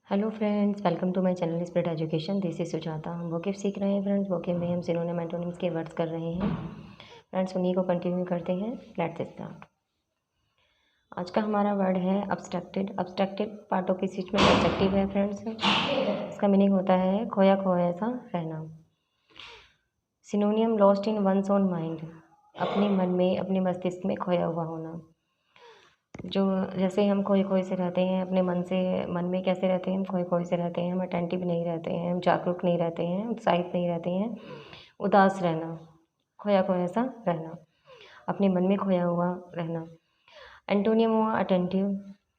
Hello friends, welcome to my channel spread education. This is Sujata. हम vocab सीख रहे हैं फ्रेंड्स। वोकेब में हम सिनोनिम एंटोनिम्स के वर्ड्स कर रहे हैं फ्रेंड्स। उन्हीं को कंटिन्यू करते हैं। Let's start. आज का हमारा वर्ड है अब्स्ट्रक्टेड। अब्स्ट्रक्टेड पार्टों की स्विच में एडजेक्टिव है फ्रेंड्स। इसका मीनिंग होता है खोया खोया सा रहना। सिनोनियम lost in one's own mind, अपने मन में, अपने मस्तिष्क में खोया हुआ होना। जो जैसे हम खोए खोए से रहते हैं अपने मन में कैसे रहते हैं, हम खोए खोए से रहते हैं, हम अटेंटिव नहीं रहते हैं, हम जागरूक नहीं रहते हैं, उत्साहित नहीं रहते हैं, उदास रहना, खोया खोया सा रहना, अपने मन में खोया हुआ रहना। एंटोनियम हुआ attentive.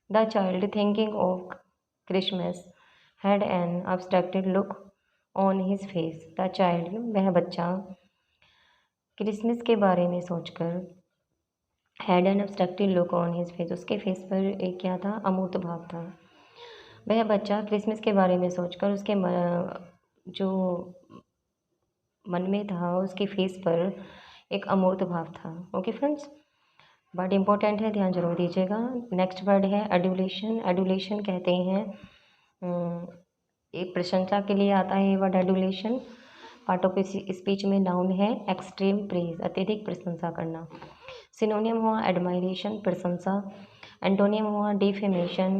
The child thinking of Christmas had an abstracted look on his face. The child, वह बच्चा, क्रिसमस के बारे में सोचकर, had an abstracted look on his face, उसके फेस पर एक क्या था, अमूर्त भाव था। वह बच्चा क्रिसमस के बारे में सोचकर उसके जो मन में था, उसके फेस पर एक अमूर्त भाव था। ओके फ्रेंड्स, वर्ड इंपॉर्टेंट है, ध्यान जरूर दीजिएगा। नेक्स्ट वर्ड है एडुलेशन। एडुलेशन कहते हैं एक प्रशंसा के लिए आता है ये word adulation. Part of speech में नाउन है एक्सट्रीम प्रेज, अत्यधिक प्रशंसा करना। सिनोनियम हुआ एडमायरेशन, प्रशंसा। एंटोनियम हुआ डिफेमेशन।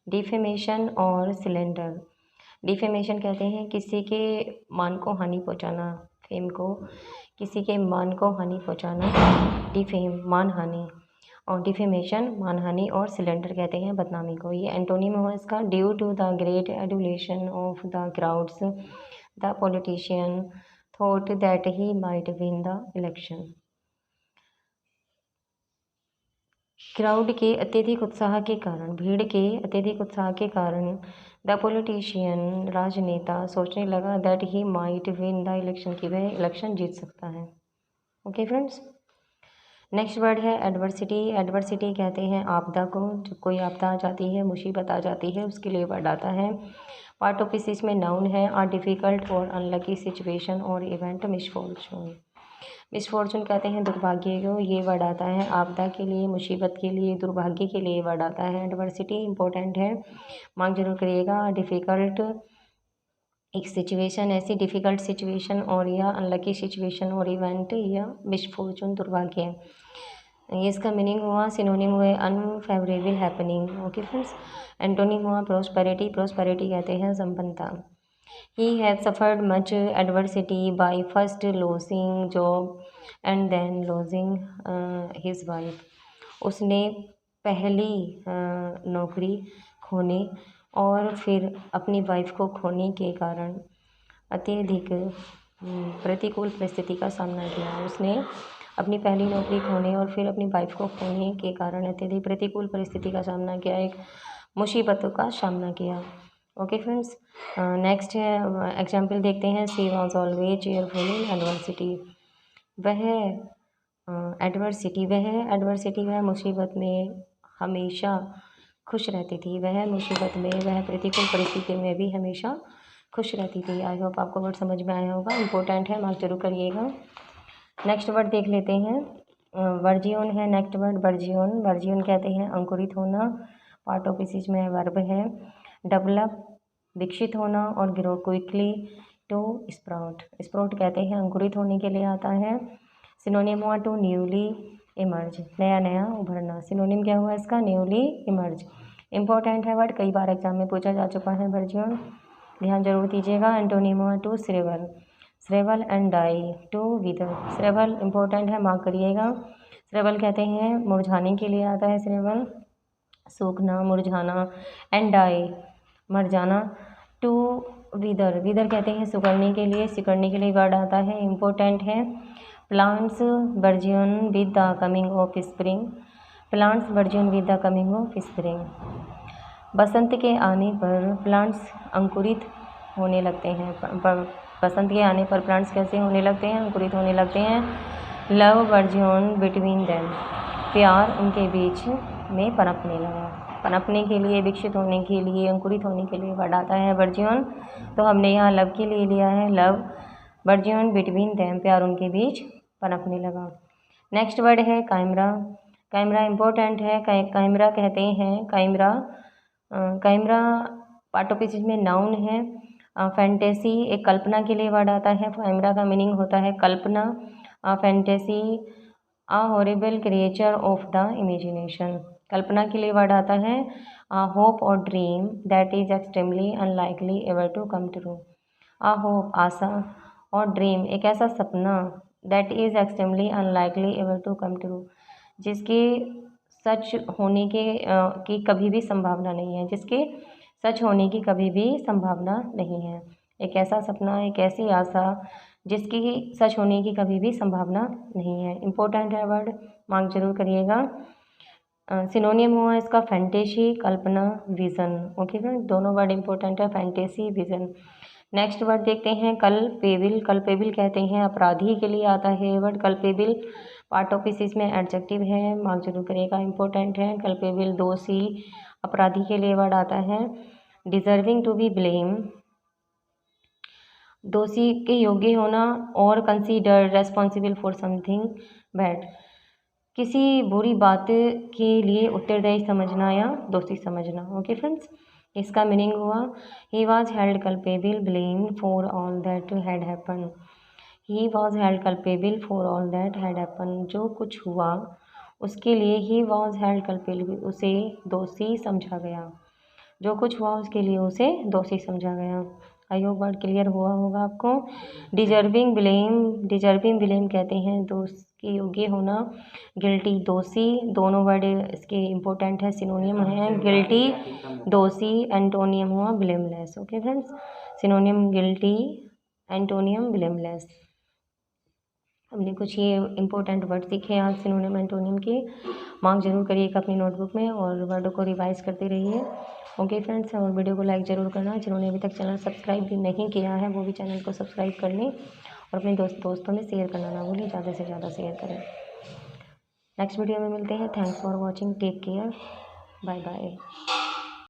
डिफेमेशन और सिलेंडर। डिफेमेशन कहते हैं किसी के मान को हानि पहुंचाना, फेम को, किसी के मान को हानि पहुंचाना, डिफेम मान हानि, और डिफेमेशन मानहानि, और सिलेंडर कहते हैं बदनामी को। ये एंटोनिम हुआ इसका। Due to the great adulation of the crowds the politician thought that he might win the election. Crowd के अत्यधिक उत्साह के कारण, भीड़ के अत्यधिक उत्साह के कारण, द पॉलिटिशियन राजनेता सोचने लगा that he might win the election, की वह इलेक्शन जीत सकता है। ओके फ्रेंड्स, नेक्स्ट वर्ड है एडवर्सिटी। एडवर्सिटी कहते हैं आपदा को। जब कोई आपदा आ जाती है, मुसीबत आ जाती है, उसके लिए वर्ड आता है। पार्ट ऑफ स्पीच में नाउन है आ डिफ़िकल्ट और अनलकी सिचुएशन और इवेंट, मिसफॉर्चून। मिसफॉर्चून कहते हैं दुर्भाग्य को, ये वर्ड आता है आपदा के लिए, मुसीबत के लिए, दुर्भाग्य के लिए वर्ड आता है। एडवर्सिटी इंपॉर्टेंट है, मार्क जरूर करिएगा। डिफ़िकल्ट एक सिचुएशन, ऐसी डिफ़िकल्ट सिचुएशन और या अनलकी सिचुएशन और इवेंट या मिसफॉर्चून, दुर्भाग्य। ये इसका मीनिंग हुआ। सिनोनिम हुए unfavourable happening. Okay friends, antonym हुआ प्रोस्पेरिटी। प्रोस्पेरिटी कहते हैं संपन्नता। He have suffered much adversity by first losing job and then losing his wife. उसने पहली नौकरी खोने और फिर अपनी वाइफ को खोने के कारण अत्यधिक प्रतिकूल परिस्थिति का सामना किया। उसने अपनी पहली नौकरी खोने और फिर अपनी वाइफ को खोने के कारण अत्यधिक प्रतिकूल परिस्थिति का सामना किया, एक मुसीबतों का सामना किया। ओके फ्रेंड्स, नेक्स्ट है एग्जाम्पल देखते हैं। She was always cheerful in adversity. वह एडवर्सिटी वह मुसीबत में हमेशा खुश रहती थी। वह मुसीबत में, वह प्रतिकूल परिस्थिति में भी हमेशा खुश रहती थी। आई होप आपको वर्ड समझ में आया होगा, इंपॉर्टेंट है, मार्क जरूर करिएगा। नेक्स्ट वर्ड देख लेते हैं। वर्जियन है नेक्स्ट वर्ड, वर्जियन। वर्जियन कहते हैं अंकुरित होना। पार्ट ऑफ स्पीच में वर्ब है डेवलप, विकसित होना, और grow quickly to sprout. Sprout कहते हैं अंकुरित होने के लिए आता है। सिनोनिम हुआ टू न्यूली इमर्ज, नया नया उभरना। सिनोनिम क्या हुआ इसका, न्यूली इमर्ज। इंपॉर्टेंट है वर्ड, कई बार एग्जाम में पूछा जा चुका है वर्जियन, ध्यान जरूर दीजिएगा। एंटोनिम हुआ to shrivel, shrivel and die, to wither. Shrivel important है, मार्क करिएगा। श्रेवल कहते हैं मुरझाने के लिए आता है, श्रेवल सूखना, मुरझाना, एंड डाई मर जाना, टू विदर, विदर कहते हैं सुकड़ने के लिए, सिकड़ने के लिए वर्ड आता है, इंपॉर्टेंट है। Plants burgeon with the coming of spring, plants burgeon with the coming of spring. बसंत के आने पर प्लांट्स अंकुरित होने लगते हैं। बसंत के आने पर प्लांट्स कैसे होने लगते हैं, अंकुरित होने लगते हैं। लव वर्जियन बिटवीन देम, प्यार उनके बीच में पनपने लगा। पनपने के लिए, विकसित होने के लिए, अंकुरित होने के लिए वर्ड आता है वर्जियन। तो हमने यहाँ लव के लिए लिया है, लव वर्जियन बिटवीन देम, प्यार उनके बीच पनपने लगा। नेक्स्ट वर्ड है काइमरा। काइमरा इंपॉर्टेंट है। काइमरा कहते हैं, काइमरा पार्ट ऑफ स्पीच में नाउन है। फैंटेसी एक कल्पना के लिए वर्ड आता है। फाइमरा का मीनिंग होता है कल्पना। Fantasy a horrible creature of the imagination. कल्पना के लिए वर्ड आता है होप और dream that is extremely unlikely ever to come true. A hope आशा और ड्रीम एक ऐसा सपना that is extremely unlikely ever to come true जिसके सच होने की कभी भी संभावना नहीं है, जिसके सच होने की कभी भी संभावना नहीं है। एक ऐसा सपना, एक ऐसी आशा जिसकी सच होने की कभी भी संभावना नहीं है। इम्पोर्टेंट है वर्ड, मार्क जरूर करिएगा। सिनोनियम हुआ इसका फैंटेसी, कल्पना, विज़न। ओके फ्रेंड, दोनों वर्ड इंपॉर्टेंट है, फैंटेसी, विज़न। नेक्स्ट वर्ड देखते हैं कल्पेबल। कल्पेबल कहते हैं अपराधी के लिए आता है word culpable. Part of speech में एडजेक्टिव है, मार्क जरूर करिएगा, इंपॉर्टेंट है। कल्पेबल दोषी, अपराधी के लिए वर्ड आता है। डिजर्विंग टू बी ब्लेम दोषी के योग्य होना और consider responsible for something bad किसी बुरी बात के लिए उत्तरदायी समझना या दोषी समझना। ओके फ्रेंड्स, इसका मीनिंग हुआ he was held culpable blame for all that had happen. He was held culpable for all that had happen जो कुछ हुआ उसके लिए ही वॉज हेल्ड कल्पेबल उसे दोषी समझा गया। जो कुछ हुआ उसके लिए उसे दोषी समझा गया। आई होप वर्ड क्लियर हुआ होगा आपको। डिजर्विंग ब्लेम कहते हैं दोष के योग्य होना। गिल्टी दोषी, दोनों वर्ड इसके इम्पोर्टेंट है, सिनोनियम है। गिल्टी दोषी, एंटोनियम हुआ blameless. Okay friends, सिनोनियम guilty, antonym blameless. हमने कुछ ये इंपॉर्टेंट वर्ड सीखे आज सिनोनिम एंटोनिम के। मार्क जरूर करिएगा अपनी नोटबुक में और वर्डों को रिवाइज करते रहिए। ओके फ्रेंड्स, और वीडियो को लाइक ज़रूर करना। जिन्होंने अभी तक चैनल सब्सक्राइब भी नहीं किया है वो भी चैनल को सब्सक्राइब कर लें और अपने दोस्तों में शेयर करना ना भूलें, ज़्यादा से ज़्यादा शेयर करें। नेक्स्ट वीडियो में मिलते हैं। Thanks for watching, take care, bye bye.